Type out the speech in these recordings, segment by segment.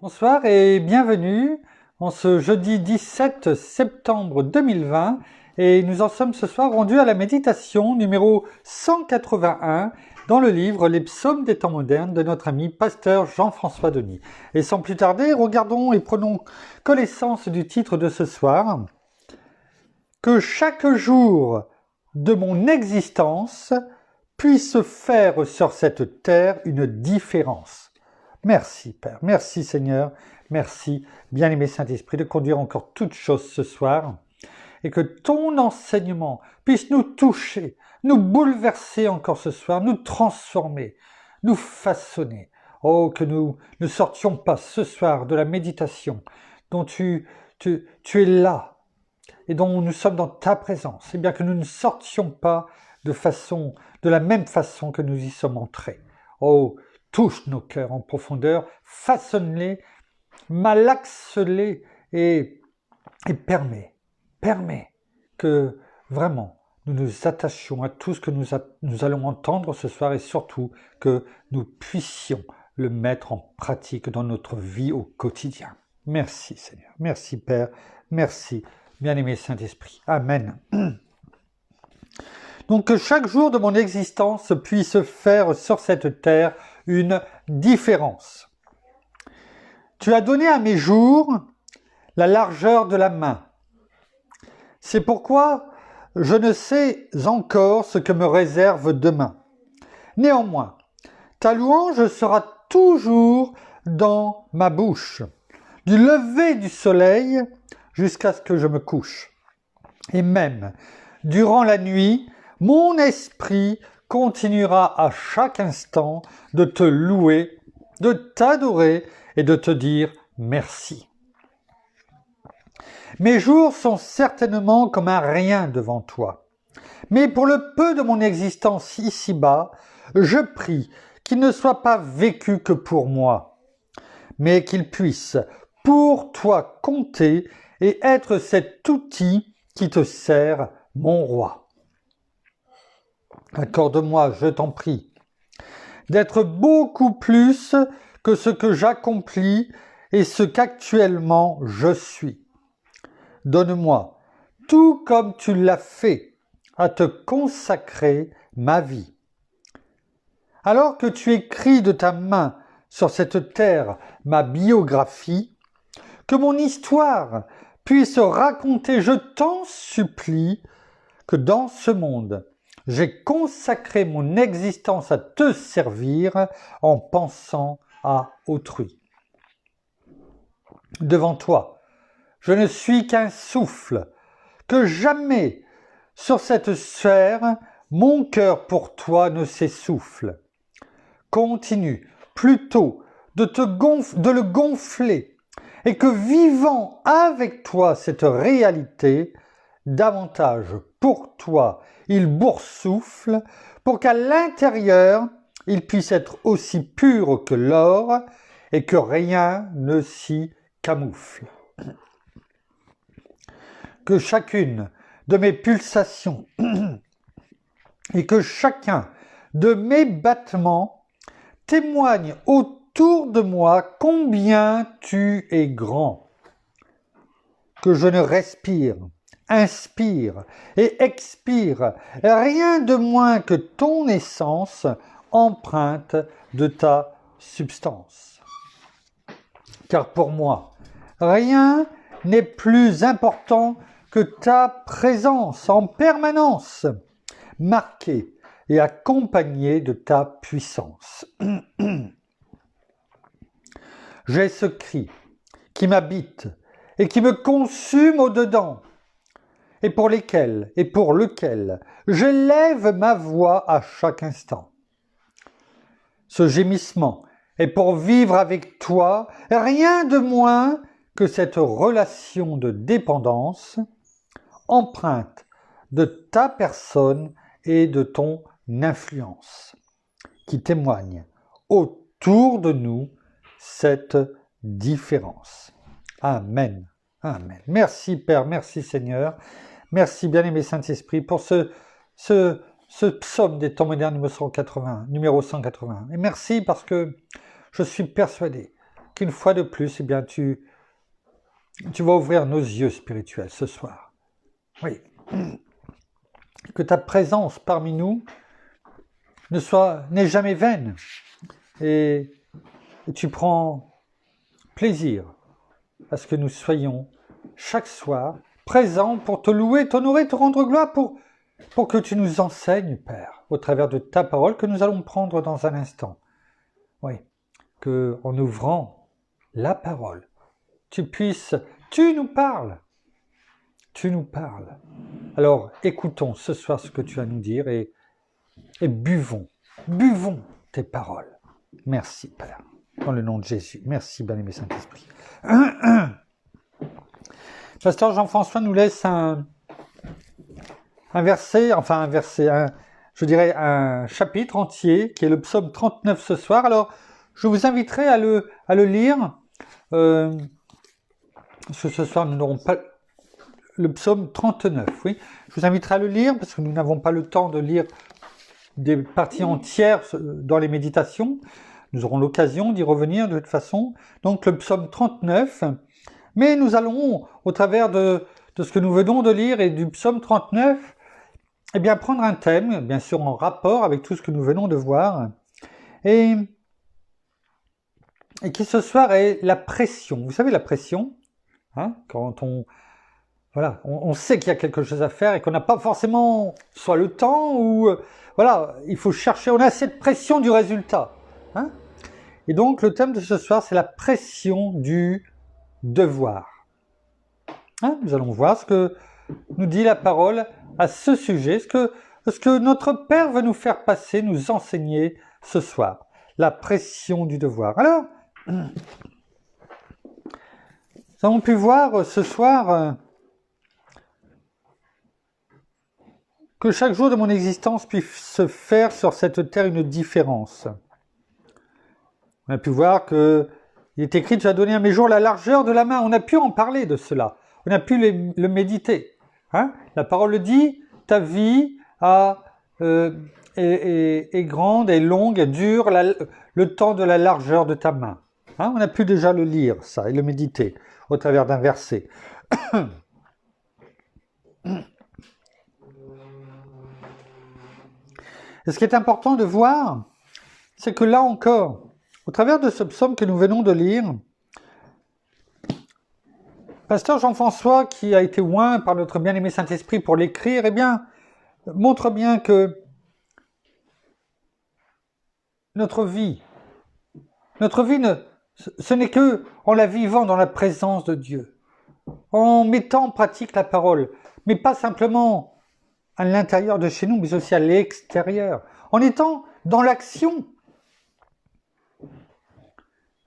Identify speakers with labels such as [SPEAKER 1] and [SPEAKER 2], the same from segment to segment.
[SPEAKER 1] Bonsoir et bienvenue en ce jeudi 17 septembre 2020 et nous en sommes ce soir rendus à la méditation numéro 181 dans le livre Les psaumes des temps modernes de notre ami pasteur Jean-François Denis. Et sans plus tarder, regardons et prenons connaissance du titre de ce soir. Que chaque jour de mon existence puisse faire sur cette terre une différence. Merci Père, merci Seigneur, merci bien-aimé Saint-Esprit de conduire encore toutes choses ce soir et que ton enseignement puisse nous toucher, nous bouleverser encore ce soir, nous transformer, nous façonner. Oh, que nous ne sortions pas ce soir de la méditation dont tu es là et dont nous sommes dans ta présence, et bien que nous ne sortions pas de la même façon que nous y sommes entrés. Oh, touche nos cœurs en profondeur, façonne-les, malaxe-les et permet que vraiment nous nous attachions à tout ce que nous allons entendre ce soir et surtout que nous puissions le mettre en pratique dans notre vie au quotidien. Merci Seigneur, merci Père, merci bien-aimé Saint-Esprit. Amen. Donc que chaque jour de mon existence puisse faire sur cette terre une différence. Tu as donné à mes jours la largeur de la main. C'est pourquoi je ne sais encore ce que me réserve demain. Néanmoins, ta louange sera toujours dans ma bouche, du lever du soleil jusqu'à ce que je me couche. Et même, durant la nuit, mon esprit continuera à chaque instant de te louer, de t'adorer et de te dire merci. Mes jours sont certainement comme un rien devant toi. Mais pour le peu de mon existence ici-bas, je prie qu'il ne soit pas vécu que pour moi, mais qu'il puisse pour toi compter et être cet outil qui te sert, mon roi. Accorde-moi, je t'en prie, d'être beaucoup plus que ce que j'accomplis et ce qu'actuellement je suis. Donne-moi, tout comme tu l'as fait, à te consacrer ma vie. Alors que tu écris de ta main sur cette terre ma biographie, que mon histoire puisse raconter, je t'en supplie, que dans ce monde, j'ai consacré mon existence à te servir en pensant à autrui. Devant toi, je ne suis qu'un souffle, que jamais sur cette sphère mon cœur pour toi ne s'essouffle. Continue plutôt de le gonfler et que vivant avec toi cette réalité, davantage pour toi il boursoufle pour qu'à l'intérieur il puisse être aussi pur que l'or et que rien ne s'y camoufle. Que chacune de mes pulsations et que chacun de mes battements témoigne autour de moi combien tu es grand. Que je ne respire, inspire et expire rien de moins que ton essence empreinte de ta substance. Car pour moi, rien n'est plus important que ta présence en permanence, marquée et accompagnée de ta puissance. J'ai ce cri qui m'habite et qui me consume au-dedans, et pour lequel j'élève ma voix à chaque instant. Ce gémissement est pour vivre avec toi rien de moins que cette relation de dépendance empreinte de ta personne et de ton influence, qui témoigne autour de nous cette différence. Amen. Amen. Merci Père, merci Seigneur, merci bien-aimé Saint-Esprit pour ce psaume des temps modernes numéro 181. Et merci parce que je suis persuadé qu'une fois de plus, eh bien, tu vas ouvrir nos yeux spirituels ce soir. Oui. Que ta présence parmi nous n'est jamais vaine. Et tu prends plaisir à ce que nous soyons chaque soir présents pour te louer, t'honorer, te rendre gloire, pour que tu nous enseignes, Père, au travers de ta parole que nous allons prendre dans un instant. Oui, que en ouvrant la parole, tu nous parles. Tu nous parles. Alors, écoutons ce soir ce que tu as à nous dire et buvons tes paroles. Merci, Père. Dans le nom de Jésus. Merci, bien-aimé Saint-Esprit. Pasteur Jean-François nous laisse un chapitre entier, qui est le psaume 39 ce soir. Alors, je vous inviterai à le lire. Parce que ce soir, nous n'aurons pas le psaume 39, oui. Je vous inviterai à le lire, parce que nous n'avons pas le temps de lire des parties entières dans les méditations. Nous aurons l'occasion d'y revenir de toute façon. Donc le psaume 39. Mais nous allons, au travers de ce que nous venons de lire et du psaume 39, eh bien prendre un thème, bien sûr en rapport avec tout ce que nous venons de voir, et qui ce soir est la pression. Vous savez la pression, hein, quand on sait qu'il y a quelque chose à faire et qu'on n'a pas forcément soit le temps ou il faut chercher, on a cette pression du résultat. Hein. Et donc le thème de ce soir, c'est la pression du devoir. Hein, nous allons voir ce que nous dit la parole à ce sujet, ce que notre Père veut nous faire passer, nous enseigner ce soir. La pression du devoir. Alors, nous avons pu voir ce soir que chaque jour de mon existence puisse se faire sur cette terre une différence. On a pu voir que il est écrit, tu as donné à mes jours la largeur de la main. On a pu en parler de cela. On a pu le méditer. Hein, la parole le dit, ta vie est grande, est longue, est dure, le temps de la largeur de ta main. Hein, on a pu déjà le lire, ça, et le méditer au travers d'un verset. Et ce qui est important de voir, c'est que là encore, au travers de ce psaume que nous venons de lire, Pasteur Jean-François, qui a été oint par notre bien-aimé Saint-Esprit pour l'écrire, eh bien, montre bien que notre vie, ce n'est que en la vivant dans la présence de Dieu, en mettant en pratique la parole, mais pas simplement à l'intérieur de chez nous, mais aussi à l'extérieur, en étant dans l'action.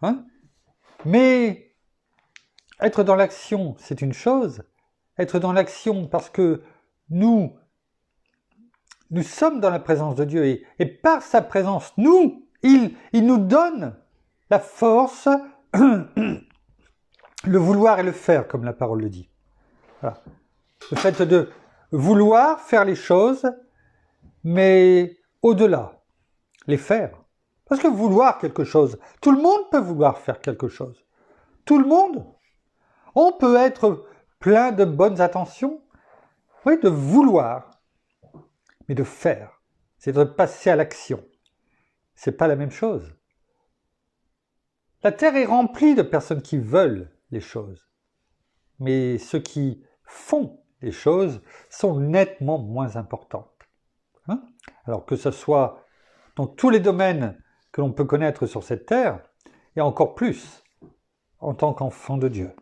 [SPEAKER 1] Hein? Mais être dans l'action, c'est une chose. Être dans l'action parce que nous sommes dans la présence de Dieu et par sa présence, il nous donne la force, le vouloir et le faire, comme la parole le dit. Voilà. Le fait de vouloir faire les choses, mais au-delà, les faire. Parce que vouloir quelque chose, tout le monde peut vouloir faire quelque chose. Tout le monde. On peut être plein de bonnes intentions, oui, de vouloir, mais de faire, c'est de passer à l'action. C'est pas la même chose. La terre est remplie de personnes qui veulent les choses, mais ceux qui font les choses sont nettement moins importantes. Hein? Alors que ce soit dans tous les domaines que l'on peut connaître sur cette terre, et encore plus en tant qu'enfant de Dieu.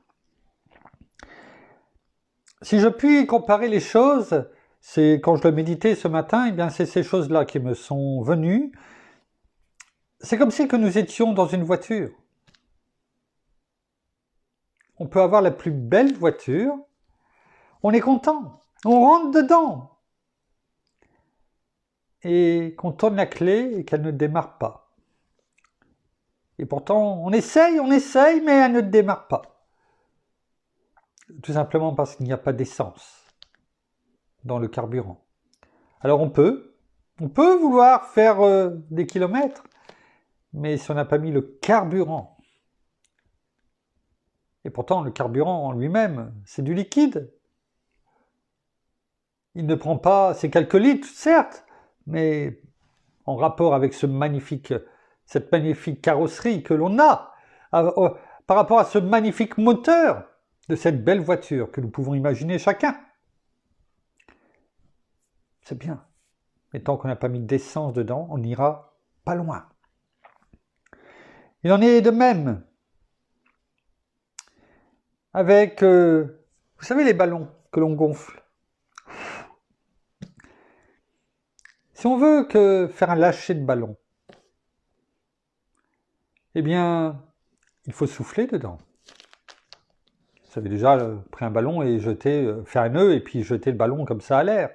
[SPEAKER 1] Si je puis comparer les choses, c'est quand je le méditais ce matin, eh bien c'est ces choses-là qui me sont venues. C'est comme si que nous étions dans une voiture. On peut avoir la plus belle voiture, on est content, on rentre dedans. Et qu'on tourne la clé et qu'elle ne démarre pas. Et pourtant, on essaye, mais elle ne démarre pas. Tout simplement parce qu'il n'y a pas d'essence dans le carburant. Alors on peut vouloir faire des kilomètres, mais si on n'a pas mis le carburant Et pourtant, le carburant en lui-même, c'est du liquide. Il ne prend pas ces quelques litres, certes, mais en rapport avec cette magnifique carrosserie que l'on a, par rapport à ce magnifique moteur de cette belle voiture que nous pouvons imaginer chacun. C'est bien. Mais tant qu'on n'a pas mis d'essence dedans, on n'ira pas loin. Il en est de même avec, vous savez, les ballons que l'on gonfle. Si on veut faire un lâcher de ballon, eh bien, il faut souffler dedans. Vous avez déjà pris un ballon et faire un nœud et puis jeter le ballon comme ça à l'air.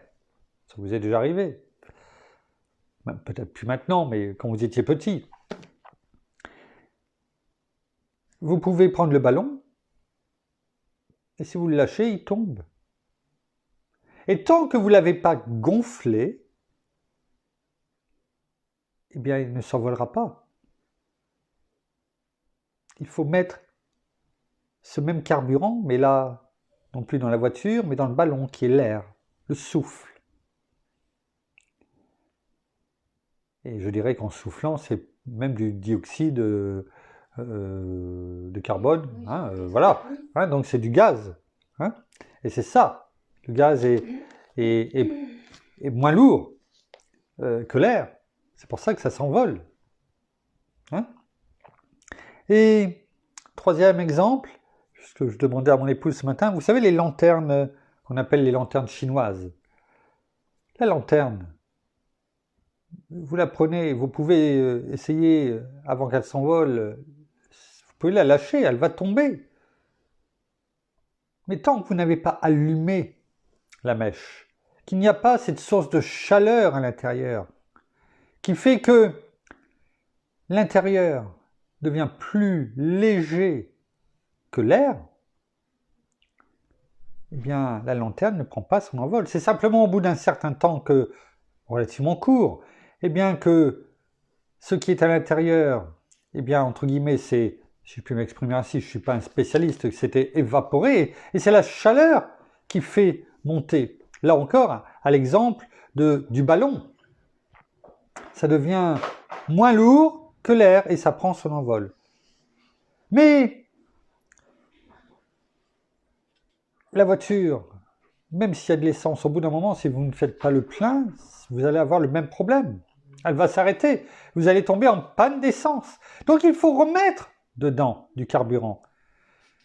[SPEAKER 1] Ça vous est déjà arrivé. Peut-être plus maintenant, mais quand vous étiez petit. Vous pouvez prendre le ballon et si vous le lâchez, il tombe. Et tant que vous ne l'avez pas gonflé, eh bien, il ne s'envolera pas. Il faut mettre ce même carburant, mais là, non plus dans la voiture, mais dans le ballon, qui est l'air, le souffle. Et je dirais qu'en soufflant, c'est même du dioxyde de carbone. Hein, voilà. Hein, donc c'est du gaz. Hein, et c'est ça. Le gaz est moins lourd que l'air. C'est pour ça que ça s'envole. Hein. Et troisième exemple, ce que je demandais à mon épouse ce matin, vous savez les lanternes qu'on appelle les lanternes chinoises. La lanterne, vous la prenez, vous pouvez essayer, avant qu'elle s'envole, vous pouvez la lâcher, elle va tomber. Mais tant que vous n'avez pas allumé la mèche, qu'il n'y a pas cette source de chaleur à l'intérieur, qui fait que l'intérieur devient plus léger que l'air, eh bien la lanterne ne prend pas son envol. C'est simplement au bout d'un certain temps relativement court, eh bien que ce qui est à l'intérieur, eh bien entre guillemets, si je puis m'exprimer ainsi, je ne suis pas un spécialiste, c'était évaporé, et c'est la chaleur qui fait monter. Là encore, à l'exemple du ballon, ça devient moins lourd que l'air et ça prend son envol. Mais la voiture, même s'il y a de l'essence, au bout d'un moment, si vous ne faites pas le plein, vous allez avoir le même problème. Elle va s'arrêter. Vous allez tomber en panne d'essence. Donc il faut remettre dedans du carburant.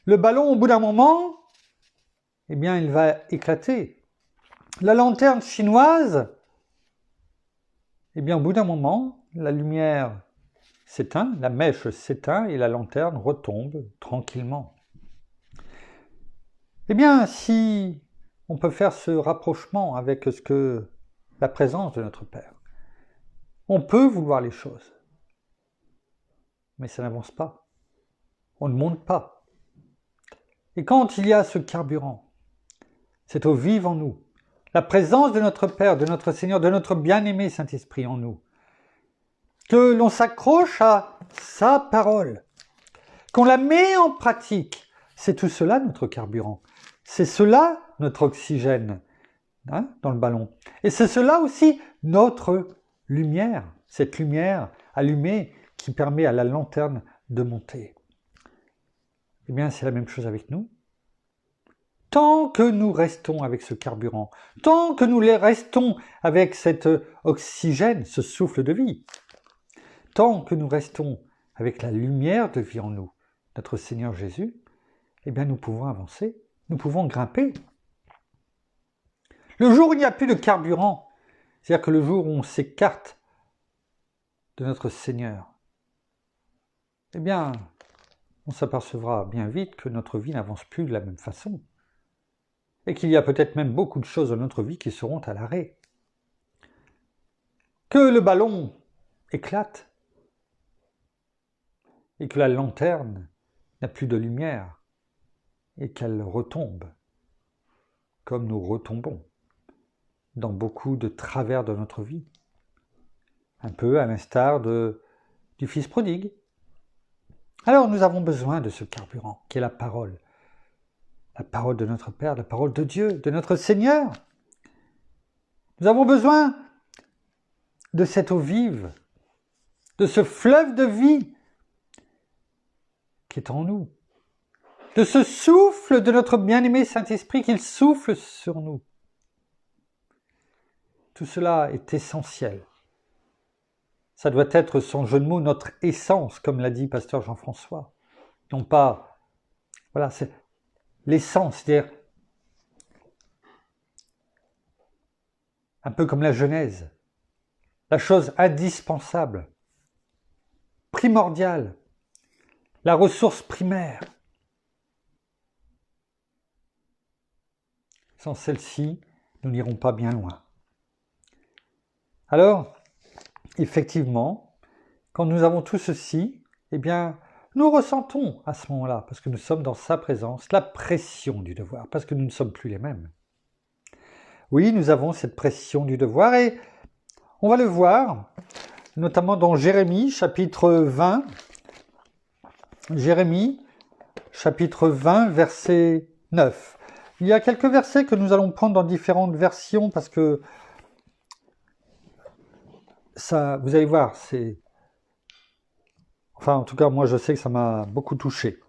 [SPEAKER 1] Le ballon, au bout d'un moment, eh bien, il va éclater. La lanterne chinoise, eh bien, au bout d'un moment, la lumière s'éteint, la mèche s'éteint et la lanterne retombe tranquillement. Eh bien, si on peut faire ce rapprochement avec la présence de notre Père, on peut vouloir les choses, mais ça n'avance pas. On ne monte pas. Et quand il y a ce carburant, c'est au vivre en nous, la présence de notre Père, de notre Seigneur, de notre bien-aimé Saint-Esprit en nous, que l'on s'accroche à sa parole, qu'on la met en pratique. C'est tout cela notre carburant. C'est cela notre oxygène dans le ballon. Et c'est cela aussi notre lumière, cette lumière allumée qui permet à la lanterne de monter. Eh bien, c'est la même chose avec nous. Tant que nous restons avec ce carburant, tant que nous restons avec cet oxygène, ce souffle de vie, tant que nous restons avec la lumière de vie en nous, notre Seigneur Jésus, eh bien nous pouvons avancer, nous pouvons grimper. Le jour où il n'y a plus de carburant, c'est-à-dire que le jour où on s'écarte de notre Seigneur, eh bien, on s'apercevra bien vite que notre vie n'avance plus de la même façon. Et qu'il y a peut-être même beaucoup de choses dans notre vie qui seront à l'arrêt. Que le ballon éclate et que la lanterne n'a plus de lumière et qu'elle retombe, comme nous retombons dans beaucoup de travers de notre vie. Un peu à l'instar du fils prodigue. Alors nous avons besoin de ce carburant qui est la parole de notre Père, la parole de Dieu, de notre Seigneur. Nous avons besoin de cette eau vive, de ce fleuve de vie qui est en nous, de ce souffle de notre bien-aimé Saint-Esprit qu'il souffle sur nous. Tout cela est essentiel. Ça doit être, sans jeu de mots, notre essence, comme l'a dit pasteur Jean-François. Non pas, voilà, c'est l'essence, c'est-à-dire un peu comme la Genèse, la chose indispensable, primordiale, la ressource primaire. Sans celle-ci, nous n'irons pas bien loin. Alors, effectivement, quand nous avons tout ceci, eh bien, nous ressentons à ce moment-là, parce que nous sommes dans sa présence, la pression du devoir, parce que nous ne sommes plus les mêmes. Oui, nous avons cette pression du devoir et on va le voir, notamment dans Jérémie, chapitre 20. Jérémie, chapitre 20, verset 9. Il y a quelques versets que nous allons prendre dans différentes versions parce que ça, vous allez voir, c'est... Enfin, en tout cas, moi, je sais que ça m'a beaucoup touché.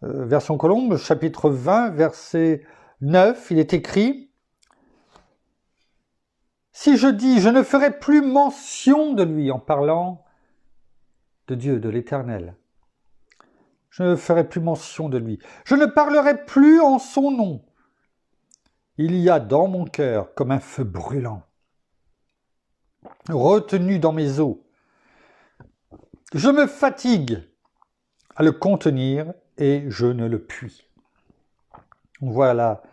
[SPEAKER 1] Version Colombe, chapitre 20, verset 9, il est écrit « Si je dis, je ne ferai plus mention de lui » en parlant de Dieu, de l'Éternel. Je ne ferai plus mention de lui. Je ne parlerai plus en son nom. Il y a dans mon cœur comme un feu brûlant, retenu dans mes os. Je me fatigue à le contenir et je ne le puis. On voit là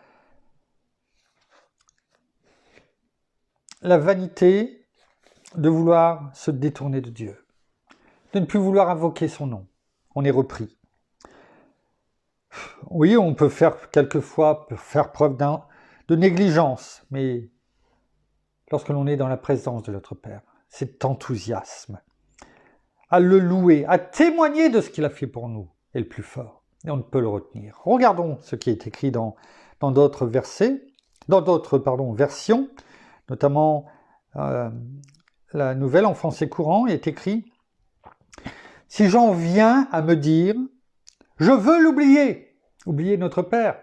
[SPEAKER 1] la vanité de vouloir se détourner de Dieu, de ne plus vouloir invoquer son nom. On est repris. Oui, on peut quelquefois faire preuve de négligence, mais lorsque l'on est dans la présence de notre Père, cet enthousiasme à le louer, à témoigner de ce qu'il a fait pour nous est le plus fort. Et on ne peut le retenir. Regardons ce qui est écrit dans d'autres versets, dans d'autres versions, notamment la nouvelle en français courant est écrit « Si j'en viens à me dire, je veux l'oublier, oublier notre Père,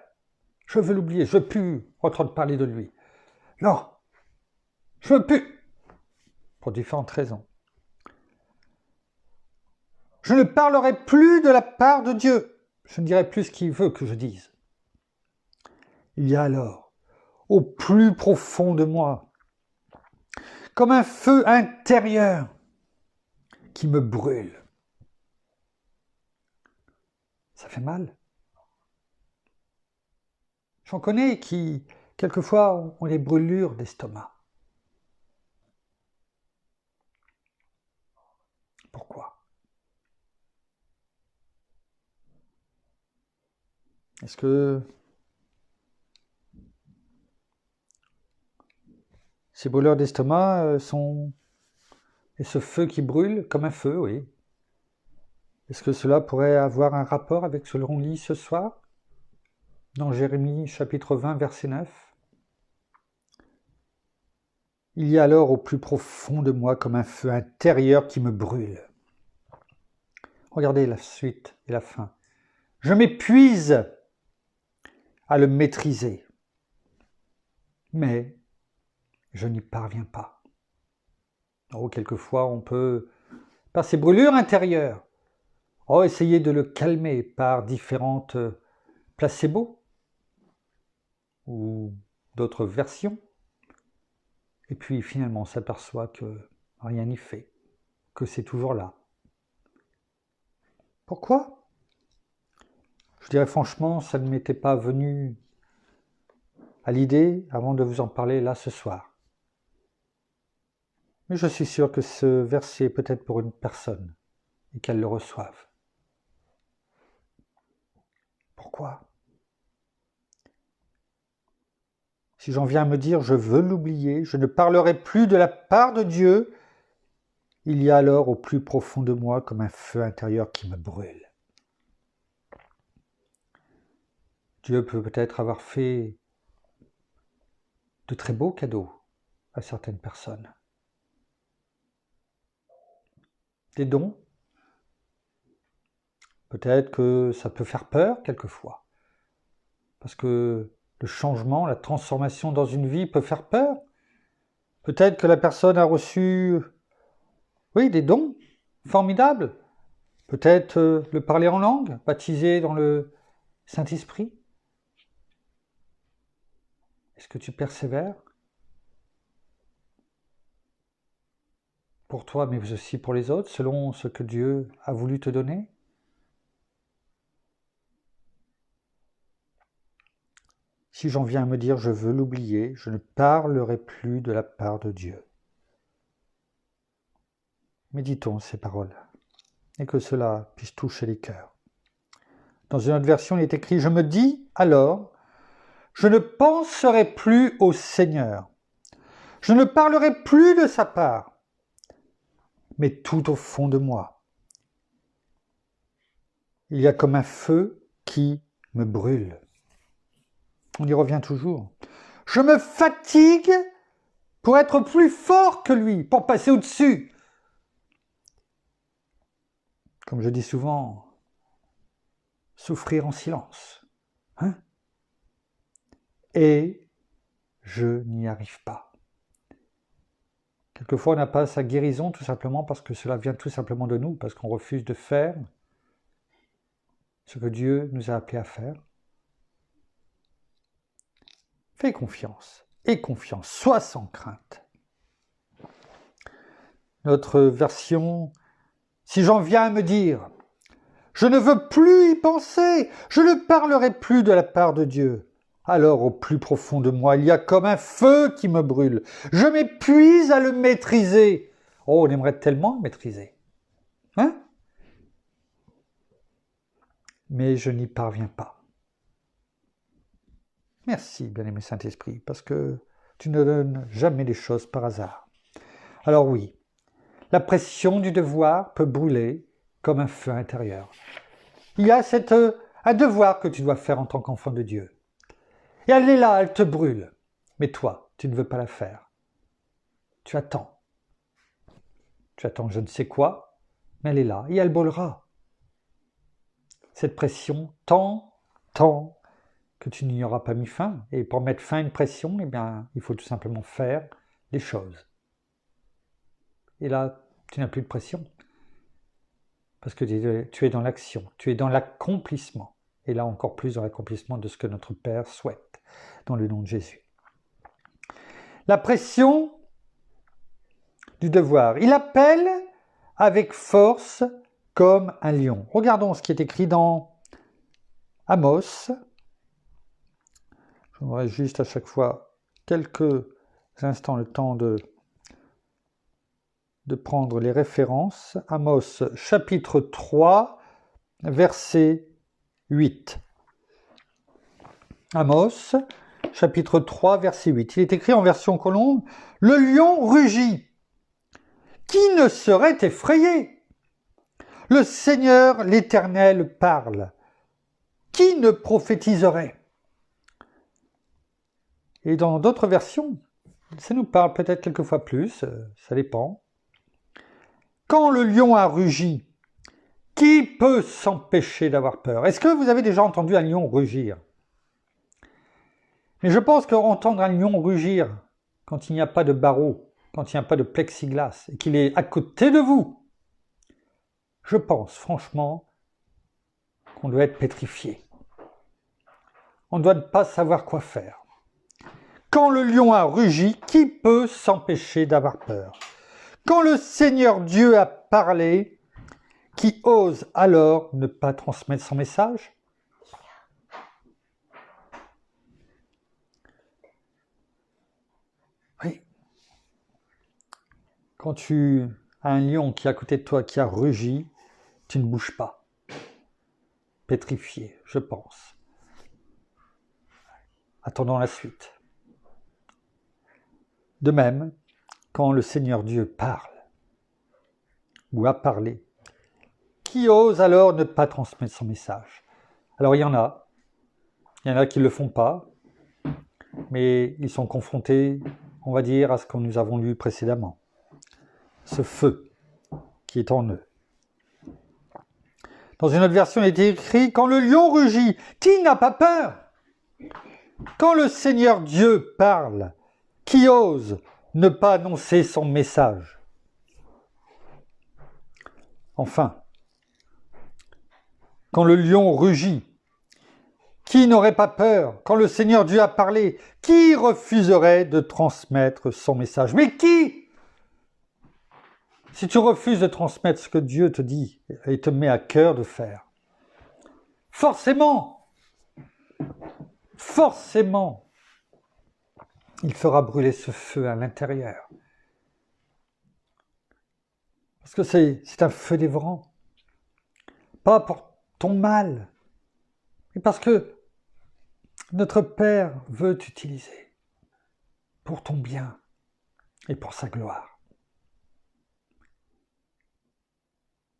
[SPEAKER 1] je veux l'oublier, je ne veux plus entendre parler de lui. Non, je ne veux plus, pour différentes raisons. Je ne parlerai plus de la part de Dieu. Je ne dirai plus ce qu'il veut que je dise. Il y a alors, au plus profond de moi, comme un feu intérieur qui me brûle. Ça fait mal. J'en connais qui, quelquefois, ont des brûlures d'estomac. Pourquoi ? Est-ce que ces brûleurs d'estomac sont... Et ce feu qui brûle comme un feu, oui. Est-ce que cela pourrait avoir un rapport avec ce que l'on lit ce soir dans Jérémie chapitre 20, verset 9 ? Il y a alors au plus profond de moi comme un feu intérieur qui me brûle. Regardez la suite et la fin. Je m'épuise à le maîtriser, mais je n'y parviens pas. Oh, quelquefois, on peut, par ces brûlures intérieures, essayer de le calmer par différentes placebos ou d'autres versions. Et puis finalement, on s'aperçoit que rien n'y fait, que c'est toujours là. Pourquoi ? Je dirais franchement, ça ne m'était pas venu à l'idée avant de vous en parler là ce soir. Mais je suis sûr que ce verset est peut-être pour une personne et qu'elle le reçoive. Pourquoi ? Si j'en viens à me dire, je veux l'oublier, je ne parlerai plus de la part de Dieu, il y a alors au plus profond de moi comme un feu intérieur qui me brûle. Dieu peut peut-être avoir fait de très beaux cadeaux à certaines personnes. Des dons. Peut-être que ça peut faire peur quelquefois. Parce que le changement, la transformation dans une vie peut faire peur. Peut-être que la personne a reçu, oui, des dons formidables. Peut-être le parler en langue, baptisé dans le Saint-Esprit. Est-ce que tu persévères? Pour toi, mais aussi pour les autres, selon ce que Dieu a voulu te donner? Si j'en viens à me dire je veux l'oublier, je ne parlerai plus de la part de Dieu. Méditons ces paroles et que cela puisse toucher les cœurs. Dans une autre version, il est écrit « Je me dis alors, je ne penserai plus au Seigneur, je ne parlerai plus de sa part, mais tout au fond de moi, il y a comme un feu qui me brûle. » On y revient toujours. Je me fatigue pour être plus fort que lui, pour passer au-dessus. Comme je dis souvent, souffrir en silence. Et je n'y arrive pas. Quelquefois, on n'a pas sa guérison tout simplement parce que cela vient tout simplement de nous, parce qu'on refuse de faire ce que Dieu nous a appelés à faire. Fais confiance, aie confiance, sois sans crainte. Notre version, si j'en viens à me dire, je ne veux plus y penser, je ne parlerai plus de la part de Dieu. Alors au plus profond de moi, il y a comme un feu qui me brûle. Je m'épuise à le maîtriser. Oh, on aimerait tellement le maîtriser. Mais je n'y parviens pas. Merci, bien-aimé Saint-Esprit, parce que tu ne donnes jamais les choses par hasard. Alors oui, la pression du devoir peut brûler comme un feu intérieur. Il y a un devoir que tu dois faire en tant qu'enfant de Dieu. Et elle est là, elle te brûle. Mais toi, tu ne veux pas la faire. Tu attends. Tu attends je ne sais quoi, mais elle est là et elle brûlera. Cette pression, tant que tu n'y auras pas mis fin. Et pour mettre fin à une pression, eh bien, il faut tout simplement faire les choses. Et là, tu n'as plus de pression. Parce que tu es dans l'action, tu es dans l'accomplissement. Et là, encore plus dans l'accomplissement de ce que notre Père souhaite, dans le nom de Jésus. La pression du devoir. Il appelle avec force comme un lion. Regardons ce qui est écrit dans Amos. J'aurai juste à chaque fois quelques instants le temps de prendre les références. Amos chapitre 3, verset 8. Amos chapitre 3, verset 8. Il est écrit en version colombe, « Le lion rugit. Qui ne serait effrayé? Le Seigneur l'Éternel parle. Qui ne prophétiserait? » Et dans d'autres versions, ça nous parle peut-être quelquefois plus, ça dépend. Quand le lion a rugi, qui peut s'empêcher d'avoir peur? Est-ce que vous avez déjà entendu un lion rugir? Mais je pense qu'entendre un lion rugir, quand il n'y a pas de barreau, quand il n'y a pas de plexiglas, et qu'il est à côté de vous, je pense franchement qu'on doit être pétrifié. On ne doit pas savoir quoi faire. Quand le lion a rugi, qui peut s'empêcher d'avoir peur? Quand le Seigneur Dieu a parlé, qui ose alors ne pas transmettre son message? Oui. Quand tu as un lion qui est à côté de toi, qui a rugi, tu ne bouges pas. Pétrifié, je pense. Attendons la suite. De même, quand le Seigneur Dieu parle, ou a parlé, qui ose alors ne pas transmettre son message? Alors il y en a Il y en a qui ne le font pas, mais ils sont confrontés, on va dire, à ce que nous avons lu précédemment. Ce feu qui est en eux. Dans une autre version, il est écrit « Quand le lion rugit, qui n'a pas peur ? Quand le Seigneur Dieu parle, qui ose ne pas annoncer son message ?» Enfin, quand le lion rugit, qui n'aurait pas peur? Quand le Seigneur Dieu a parlé, qui refuserait de transmettre son message? Mais qui? Si tu refuses de transmettre ce que Dieu te dit et te met à cœur de faire, forcément, il fera brûler ce feu à l'intérieur. Parce que c'est un feu dévorant. Pas pour ton mal, mais parce que notre Père veut t'utiliser pour ton bien et pour sa gloire.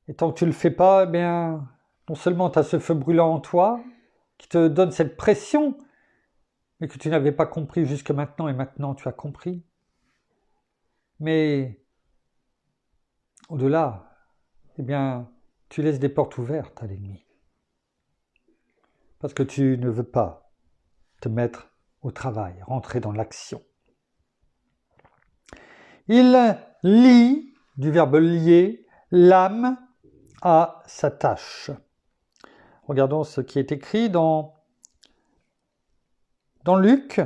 [SPEAKER 1] Et tant que tu ne le fais pas, eh bien, non seulement tu as ce feu brûlant en toi, qui te donne cette pression, mais que tu n'avais pas compris jusque maintenant, et maintenant tu as compris. Mais au-delà, eh bien, tu laisses des portes ouvertes à l'ennemi. Parce que tu ne veux pas te mettre au travail, rentrer dans l'action. Il lie, du verbe lier, l'âme à sa tâche. Regardons ce qui est écrit dans Luc,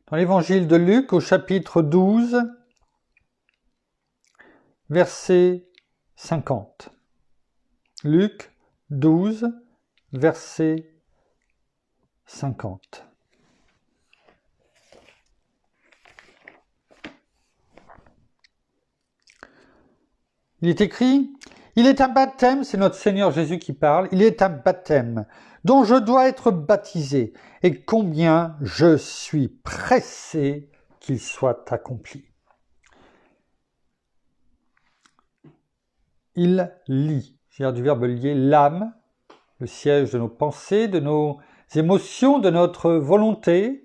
[SPEAKER 1] dans l'évangile de Luc, au chapitre 12, verset 50. Luc 12, verset 50. Il est écrit, « Il est un baptême, c'est notre Seigneur Jésus qui parle, il est un baptême dont je dois être baptisé, et combien je suis pressé qu'il soit accompli. » Il lie, c'est-à-dire du verbe lier, l'âme, le siège de nos pensées, de nos émotions, de notre volonté,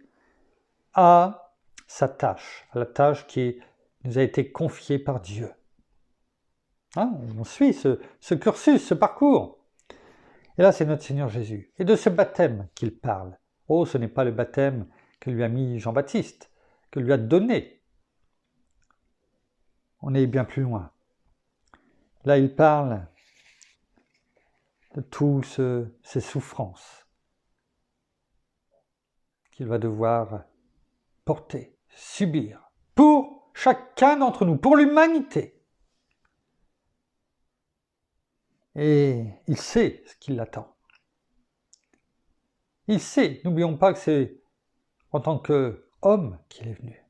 [SPEAKER 1] à sa tâche, à la tâche qui nous a été confiée par Dieu. On suit ce cursus, ce parcours. Et là, c'est notre Seigneur Jésus. Et de ce baptême qu'il parle. Oh, ce n'est pas le baptême que lui a mis Jean-Baptiste, que lui a donné. On est bien plus loin. Là, il parle de toutes ces souffrances qu'il va devoir porter, subir, pour chacun d'entre nous, pour l'humanité. Et il sait ce qui l'attend. Il sait, n'oublions pas que c'est en tant qu'homme qu'il est venu.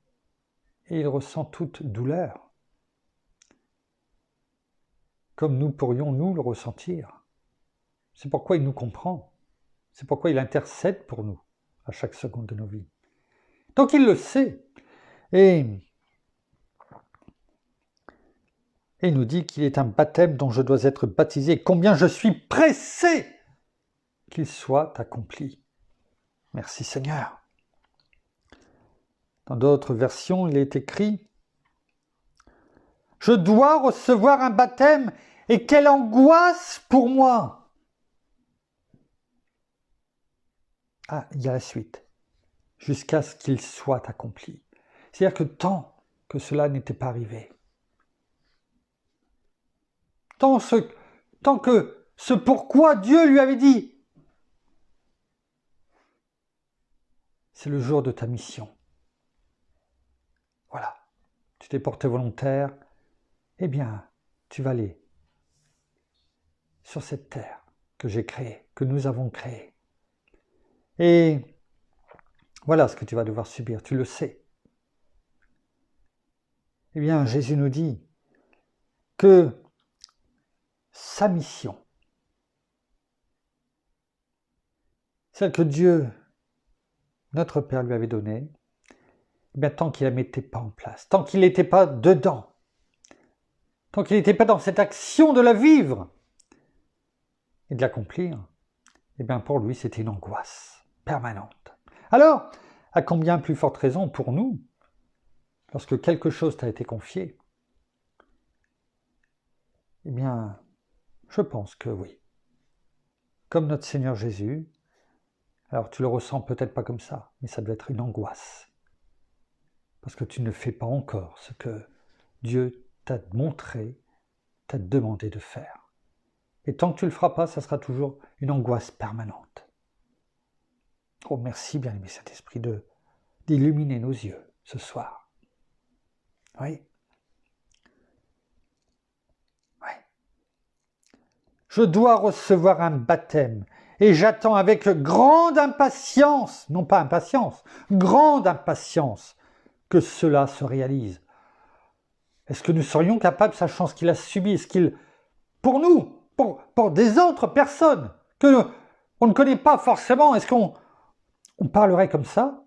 [SPEAKER 1] Et il ressent toute douleur, comme nous pourrions nous le ressentir. C'est pourquoi il nous comprend. C'est pourquoi il intercède pour nous à chaque seconde de nos vies. Donc il le sait. Et il nous dit qu'il est un baptême dont je dois être baptisé. Combien je suis pressé qu'il soit accompli. Merci Seigneur. Dans d'autres versions, il est écrit « Je dois recevoir un baptême et quelle angoisse pour moi !» Ah, il y a la suite. Jusqu'à ce qu'il soit accompli. C'est-à-dire que tant que cela n'était pas arrivé, tant que ce pourquoi Dieu lui avait dit, c'est le jour de ta mission. Voilà, tu t'es porté volontaire, eh bien, tu vas aller sur cette terre que j'ai créée, que nous avons créée. Et voilà ce que tu vas devoir subir, tu le sais. Eh bien, Jésus nous dit que sa mission, celle que Dieu, notre Père, lui avait donnée, eh bien, tant qu'il ne la mettait pas en place, tant qu'il n'était pas dedans, tant qu'il n'était pas dans cette action de la vivre, et de l'accomplir, eh bien pour lui c'était une angoisse permanente. Alors, à combien plus forte raison pour nous, lorsque quelque chose t'a été confié, eh bien, je pense que oui. Comme notre Seigneur Jésus, alors tu le ressens peut-être pas comme ça, mais ça doit être une angoisse. Parce que tu ne fais pas encore ce que Dieu t'a montré, t'a demandé de faire. Et tant que tu ne le feras pas, ça sera toujours une angoisse permanente. Oh, merci, bien-aimé Saint-Esprit, d'illuminer nos yeux ce soir. Oui. Oui. Je dois recevoir un baptême et j'attends avec grande impatience, non pas impatience, grande impatience, que cela se réalise. Est-ce que nous serions capables, sachant ce qu'il a subi, est-ce qu'il, pour nous, pour des autres personnes que on ne connaît pas forcément, est-ce qu'on parlerait comme ça?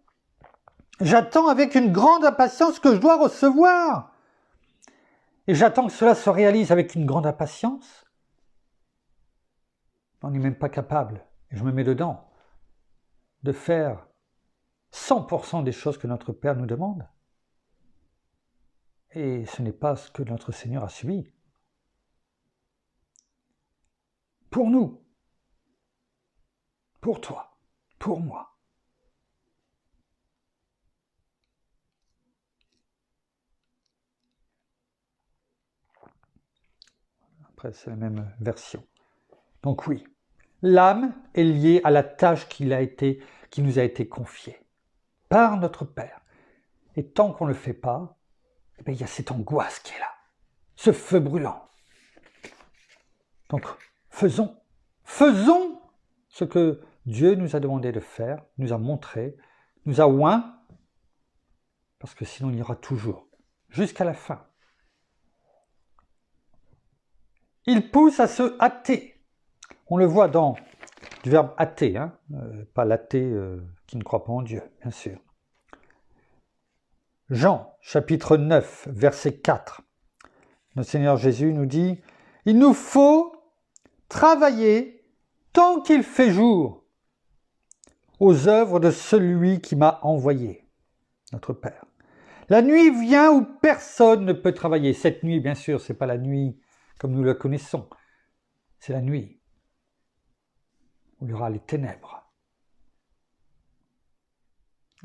[SPEAKER 1] J'attends avec une grande impatience ce que je dois recevoir. Et j'attends que cela se réalise avec une grande impatience. On n'est même pas capable, et je me mets dedans, de faire 100% des choses que notre Père nous demande. Et ce n'est pas ce que notre Seigneur a subi. Pour nous, pour toi, pour moi. Après, c'est la même version. Donc oui, l'âme est liée à la tâche qui nous a été confiée par notre Père. Et tant qu'on ne le fait pas, eh bien, il y a cette angoisse qui est là, ce feu brûlant. Donc, faisons ce que Dieu nous a demandé de faire, nous a montré, nous a oint, parce que sinon il y aura toujours, jusqu'à la fin. Il pousse à se hâter. On le voit dans du verbe hâter, pas l'athée qui ne croit pas en Dieu, bien sûr. Jean, chapitre 9, verset 4. Notre Seigneur Jésus nous dit « Il nous faut travailler tant qu'il fait jour aux œuvres de celui qui m'a envoyé, notre Père. La nuit vient où personne ne peut travailler. » Cette nuit, bien sûr, ce n'est pas la nuit comme nous la connaissons. C'est la nuit où il y aura les ténèbres.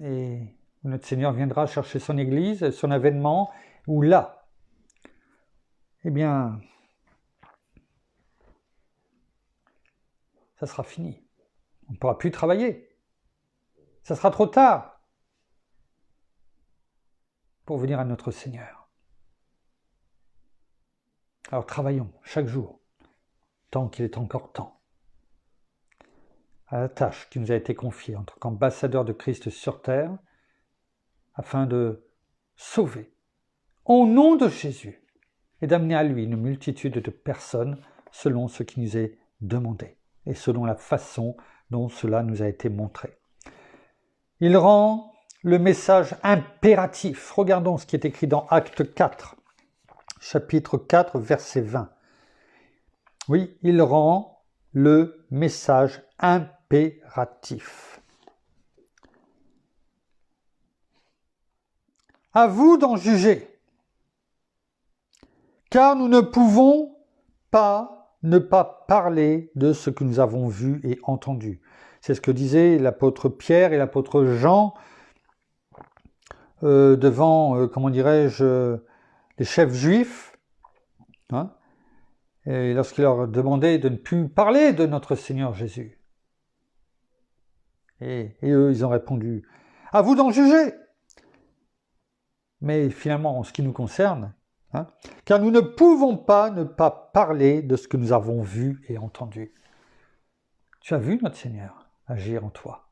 [SPEAKER 1] Et où notre Seigneur viendra chercher son Église, son avènement, où là, eh bien, ça sera fini. On ne pourra plus travailler. Ça sera trop tard pour venir à notre Seigneur. Alors travaillons chaque jour, tant qu'il est encore temps, à la tâche qui nous a été confiée en tant qu'ambassadeurs de Christ sur terre, afin de sauver, au nom de Jésus, et d'amener à lui une multitude de personnes selon ce qui nous est demandé et selon la façon dont cela nous a été montré. Il rend le message impératif. Regardons ce qui est écrit dans Acte 4, chapitre 4, verset 20. Oui, il rend le message impératif. À vous d'en juger, car nous ne pouvons pas ne pas parler de ce que nous avons vu et entendu. C'est ce que disaient l'apôtre Pierre et l'apôtre Jean devant, comment dirais-je, les chefs juifs, et lorsqu'il leur demandait de ne plus parler de notre Seigneur Jésus. Et eux, ils ont répondu, « À vous d'en juger !» Mais finalement, en ce qui nous concerne, car nous ne pouvons pas ne pas parler de ce que nous avons vu et entendu. Tu as vu notre Seigneur agir en toi.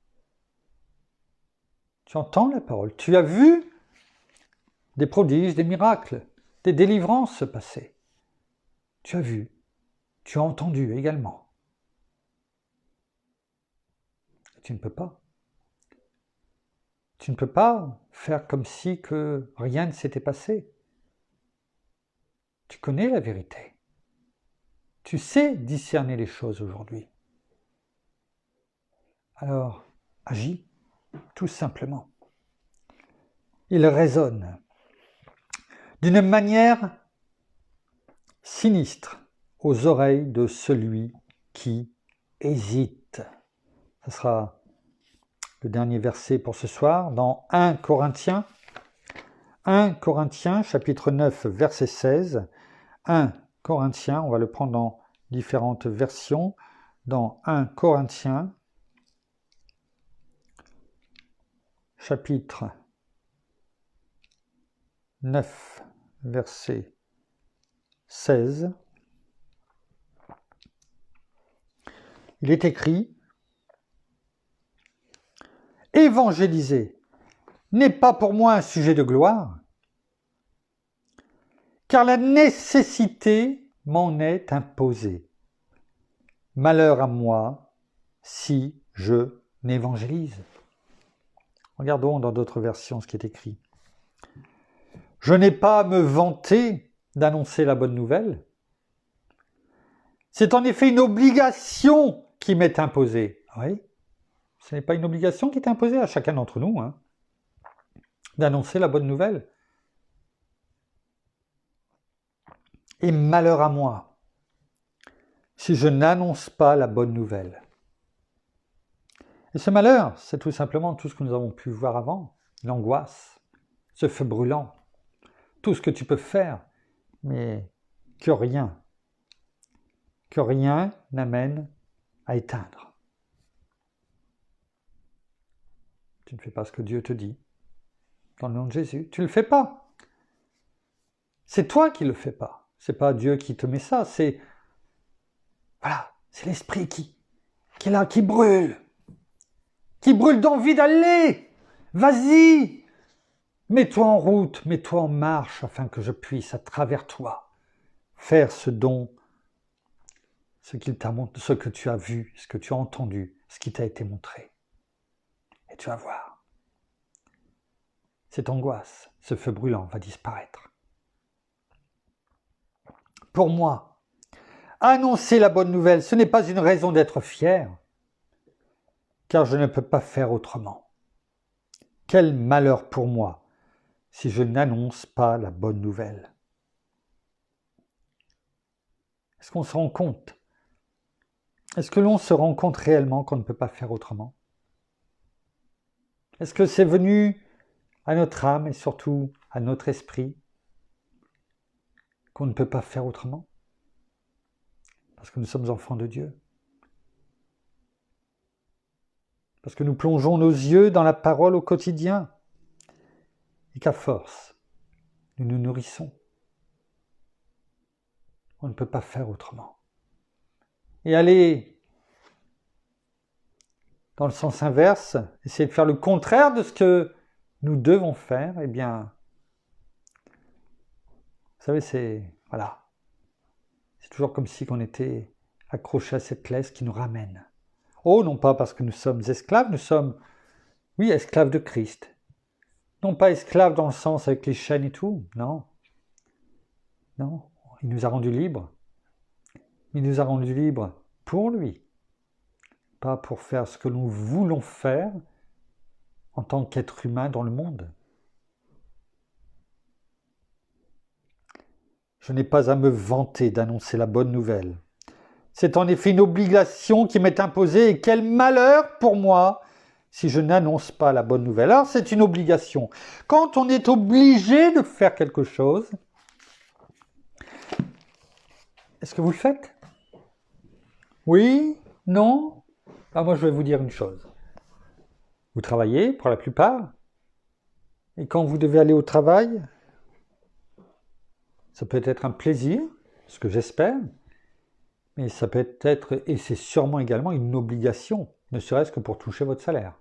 [SPEAKER 1] Tu entends la parole. Tu as vu des prodiges, des miracles, des délivrances se passer. Tu as vu, tu as entendu également. Tu ne peux pas. Tu ne peux pas faire comme si que rien ne s'était passé. Tu connais la vérité. Tu sais discerner les choses aujourd'hui. Alors, agis, tout simplement. Il résonne d'une manière sinistre aux oreilles de celui qui hésite. Ce sera le dernier verset pour ce soir dans 1 Corinthiens. 1 Corinthiens, chapitre 9, verset 16. 1 Corinthiens, on va le prendre dans différentes versions. Dans 1 Corinthiens, chapitre 9, verset 16. Il est écrit « Évangéliser n'est pas pour moi un sujet de gloire, car la nécessité m'en est imposée. Malheur à moi si je n'évangélise. » Regardons dans d'autres versions ce qui est écrit. « Je n'ai pas à me vanter d'annoncer la bonne nouvelle. C'est en effet une obligation qui m'est imposée. » Oui, ce n'est pas une obligation qui est imposée à chacun d'entre nous, d'annoncer la bonne nouvelle. Et malheur à moi si je n'annonce pas la bonne nouvelle. Et ce malheur, c'est tout simplement tout ce que nous avons pu voir avant, l'angoisse, ce feu brûlant, tout ce que tu peux faire, mais que rien n'amène à éteindre. Tu ne fais pas ce que Dieu te dit. Dans le nom de Jésus, tu ne le fais pas. C'est toi qui ne le fais pas. C'est pas Dieu qui te met ça, c'est l'esprit qui est là, qui brûle d'envie d'aller. Vas-y, mets-toi en route, mets-toi en marche afin que je puisse à travers toi faire ce que tu as vu, ce que tu as entendu, ce qui t'a été montré. Et tu vas voir. Cette angoisse, ce feu brûlant va disparaître. Pour moi, annoncer la bonne nouvelle, ce n'est pas une raison d'être fier, car je ne peux pas faire autrement. Quel malheur pour moi si je n'annonce pas la bonne nouvelle. Est-ce qu'on se rend compte? Est-ce que l'on se rend compte réellement qu'on ne peut pas faire autrement? Est-ce que c'est venu à notre âme et surtout à notre esprit qu'on ne peut pas faire autrement? Parce que nous sommes enfants de Dieu. Parce que nous plongeons nos yeux dans la parole au quotidien. Et qu'à force, nous nous nourrissons. On ne peut pas faire autrement. Et aller dans le sens inverse, essayer de faire le contraire de ce que nous devons faire, eh bien, vous savez, c'est toujours comme si on était accroché à cette laisse qui nous ramène. Oh, non pas parce que nous sommes esclaves, nous sommes, oui, esclaves de Christ. Non pas esclaves dans le sens avec les chaînes et tout, non. Non, il nous a rendus libres. Il nous a rendus libres pour lui, pas pour faire ce que nous voulons faire en tant qu'être humain dans le monde. Je n'ai pas à me vanter d'annoncer la bonne nouvelle. C'est en effet une obligation qui m'est imposée et quel malheur pour moi si je n'annonce pas la bonne nouvelle. Alors c'est une obligation. Quand on est obligé de faire quelque chose, est-ce que vous le faites? Oui? Non? Moi je vais vous dire une chose. Vous travaillez pour la plupart, et quand vous devez aller au travail, ça peut être un plaisir, ce que j'espère, mais ça peut être, et c'est sûrement également une obligation, ne serait-ce que pour toucher votre salaire.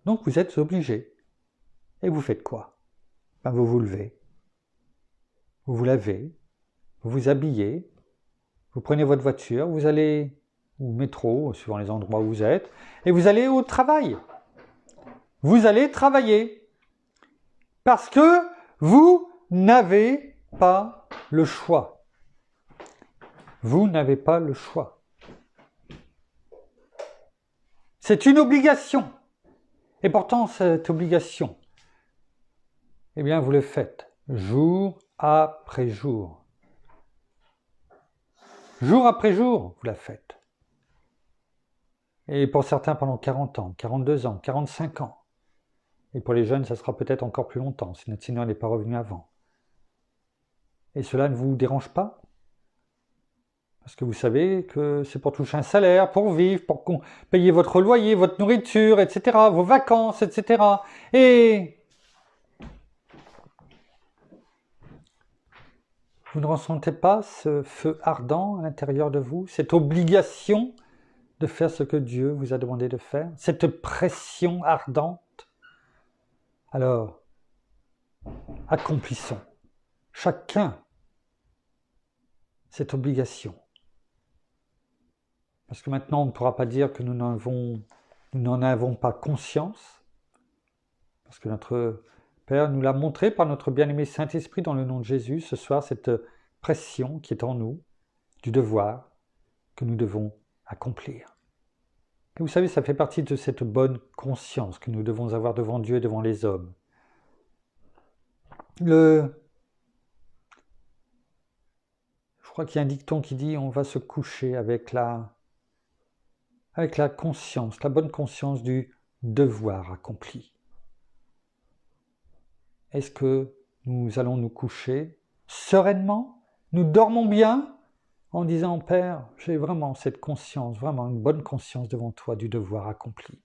[SPEAKER 1] Donc vous êtes obligé. Et vous faites quoi? Vous vous levez, vous vous lavez, vous vous habillez, vous prenez votre voiture, vous allez au métro, suivant les endroits où vous êtes, et vous allez au travail. Vous allez travailler. Parce que vous n'avez pas le choix. Vous n'avez pas le choix. C'est une obligation. Et pourtant, cette obligation, eh bien, vous le faites jour après jour. Jour après jour, vous la faites. Et pour certains, pendant 40 ans, 42 ans, 45 ans. Et pour les jeunes, ça sera peut-être encore plus longtemps, si notre Seigneur n'est pas revenu avant. Et cela ne vous dérange pas? Parce que vous savez que c'est pour toucher un salaire, pour vivre, pour payer votre loyer, votre nourriture, etc., vos vacances, etc. Et vous ne ressentez pas ce feu ardent à l'intérieur de vous, cette obligation de faire ce que Dieu vous a demandé de faire, cette pression ardente? Alors, accomplissons, chacun, cette obligation. Parce que maintenant, on ne pourra pas dire que nous n'en avons pas conscience, parce que notre Père nous l'a montré par notre bien-aimé Saint-Esprit dans le nom de Jésus, ce soir, cette pression qui est en nous, du devoir que nous devons accomplir. Et vous savez, ça fait partie de cette bonne conscience que nous devons avoir devant Dieu et devant les hommes. Je crois qu'il y a un dicton qui dit « on va se coucher avec la conscience, la bonne conscience du devoir accompli ». Est-ce que nous allons nous coucher sereinement? Nous dormons bien en disant « Père, j'ai vraiment cette conscience, vraiment une bonne conscience devant toi du devoir accompli.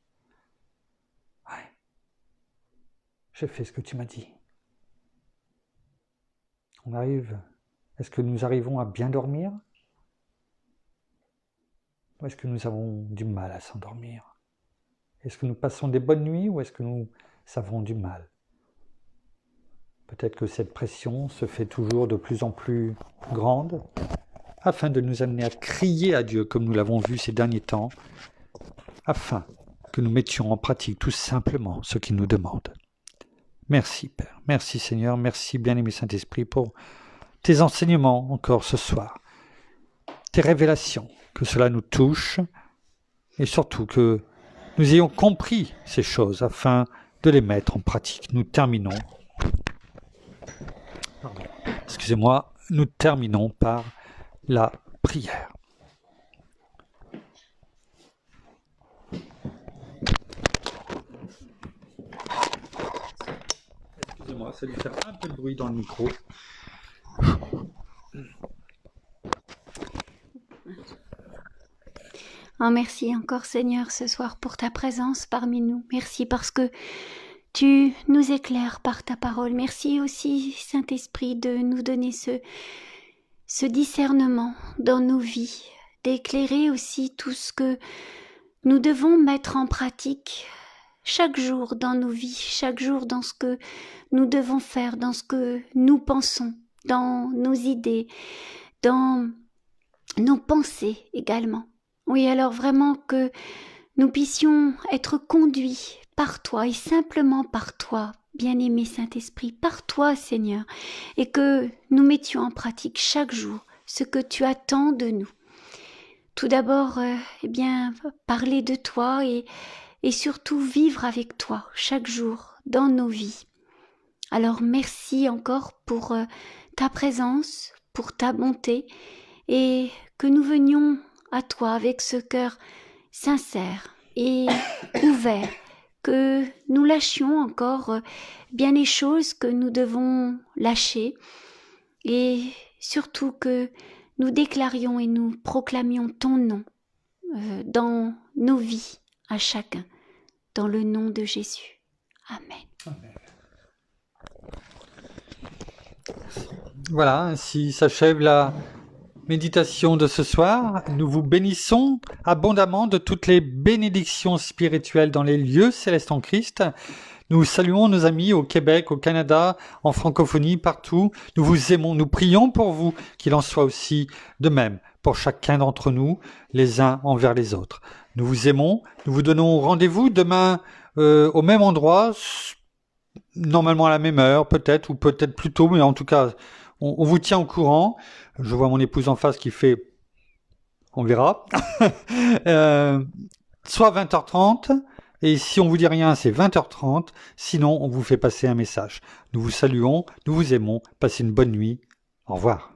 [SPEAKER 1] Ouais, j'ai fait ce que tu m'as dit. » Est-ce que nous arrivons à bien dormir? Ou est-ce que nous avons du mal à s'endormir? Est-ce que nous passons des bonnes nuits ou est-ce que nous avons du mal? Peut-être que cette pression se fait toujours de plus en plus grande afin de nous amener à crier à Dieu comme nous l'avons vu ces derniers temps, afin que nous mettions en pratique tout simplement ce qu'il nous demande. Merci Père, merci Seigneur, merci bien-aimé Saint-Esprit pour tes enseignements encore ce soir, tes révélations, que cela nous touche et surtout que nous ayons compris ces choses afin de les mettre en pratique. Nous terminons par la prière. Excusez-moi, ça lui fait un peu de bruit dans le micro.
[SPEAKER 2] Oh, merci encore Seigneur ce soir pour ta présence parmi nous. Merci parce que tu nous éclaires par ta parole. Merci aussi Saint-Esprit de nous donner ce discernement dans nos vies, d'éclairer aussi tout ce que nous devons mettre en pratique chaque jour dans nos vies, chaque jour dans ce que nous devons faire, dans ce que nous pensons, dans nos idées, dans nos pensées également. Oui, alors vraiment que nous puissions être conduits par toi et simplement par toi, bien-aimé Saint-Esprit, par toi Seigneur, et que nous mettions en pratique chaque jour ce que tu attends de nous. Tout d'abord, parler de toi et surtout vivre avec toi chaque jour dans nos vies. Alors merci encore pour ta présence, pour ta bonté et que nous venions à toi avec ce cœur sincère et ouvert, que nous lâchions encore bien les choses que nous devons lâcher et surtout que nous déclarions et nous proclamions ton nom dans nos vies à chacun, dans le nom de Jésus. Amen.
[SPEAKER 1] Amen. Voilà, ainsi s'achève la méditation de ce soir. Nous vous bénissons abondamment de toutes les bénédictions spirituelles dans les lieux célestes en Christ. Nous saluons nos amis au Québec, au Canada, en francophonie, partout. Nous vous aimons, nous prions pour vous, qu'il en soit aussi de même pour chacun d'entre nous, les uns envers les autres. Nous vous aimons, nous vous donnons rendez-vous demain au même endroit, normalement à la même heure peut-être, ou peut-être plus tôt, mais en tout cas, on vous tient au courant. Je vois mon épouse en face qui fait on verra. Soit 20h30, et si on vous dit rien, c'est 20h30, sinon on vous fait passer un message. Nous vous saluons, nous vous aimons, passez une bonne nuit, au revoir.